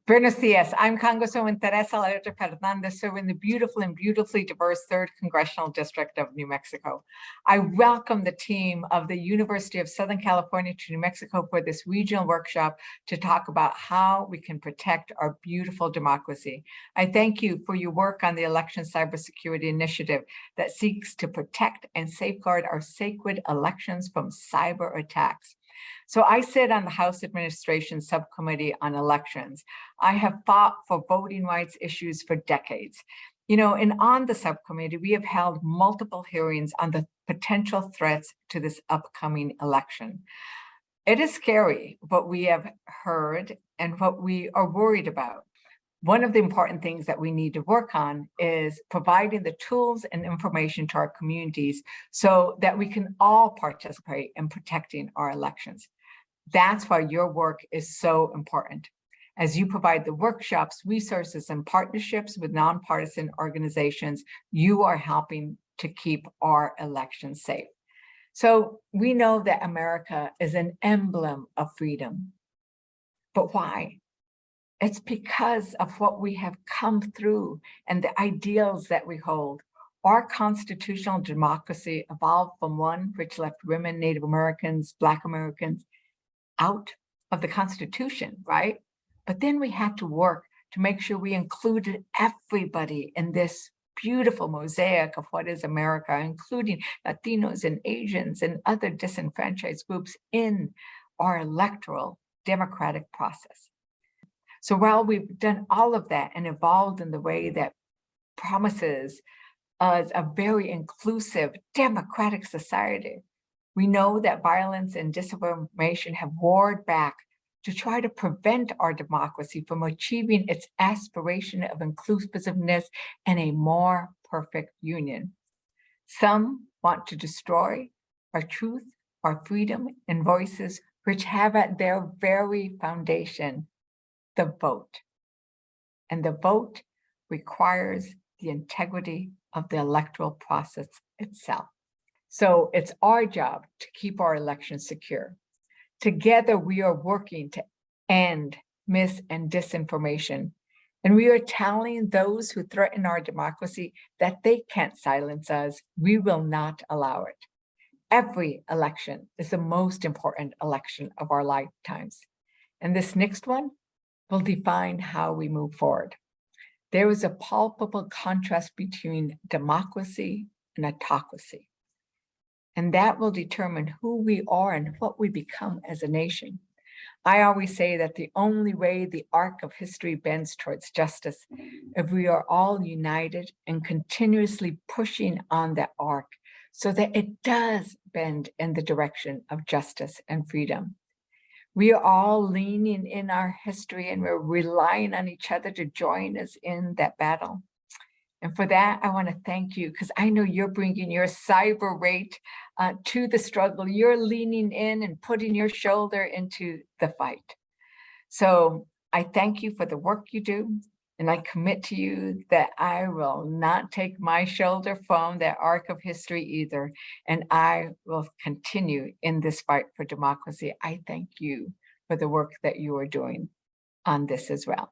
Buenos dias. I'm Congresswoman Teresa Fernández, serving the beautiful and beautifully diverse 3rd Congressional District of New Mexico. I welcome the team of the University of Southern California to New Mexico for this regional workshop to talk about how we can protect our beautiful democracy. I thank you for your work on the Election Cybersecurity Initiative that seeks to protect and safeguard our sacred elections from cyber attacks. So I sit on the House Administration Subcommittee on Elections. I have fought for voting rights issues for decades. And on the subcommittee, we have held multiple hearings on the potential threats to this upcoming election. It is scary what we have heard and what we are worried about. One of the important things that we need to work on is providing the tools and information to our communities so that we can all participate in protecting our elections. That's why your work is so important. As you provide the workshops, resources, and partnerships with nonpartisan organizations, you are helping to keep our elections safe. So we know that America is an emblem of freedom. But why? It's because of what we have come through and the ideals that we hold. Our constitutional democracy evolved from one which left women, Native Americans, Black Americans out of the Constitution, right? But then we had to work to make sure we included everybody in this beautiful mosaic of what is America, including Latinos and Asians and other disenfranchised groups in our electoral democratic process. So while we've done all of that and evolved in the way that promises us a very inclusive democratic society, we know that violence and disinformation have warred back to try to prevent our democracy from achieving its aspiration of inclusiveness and a more perfect union. Some want to destroy our truth, our freedom, and voices, which have at their very foundation the vote. And the vote requires the integrity of the electoral process itself. So it's our job to keep our elections secure. Together, we are working to end mis and disinformation. And we are telling those who threaten our democracy that they can't silence us. We will not allow it. Every election is the most important election of our lifetimes. And this next one will define how we move forward. There is a palpable contrast between democracy and autocracy. And that will determine who we are and what we become as a nation. I always say that the only way the arc of history bends towards justice, if we are all united and continuously pushing on that arc so that it does bend in the direction of justice and freedom. We are all leaning in our history and we're relying on each other to join us in that battle. And for that, I want to thank you because I know you're bringing your cyber rate to the struggle. You're leaning in and putting your shoulder into the fight. So I thank you for the work you do. And I commit to you that I will not take my shoulder from that arc of history either. And I will continue in this fight for democracy. I thank you for the work that you are doing on this as well.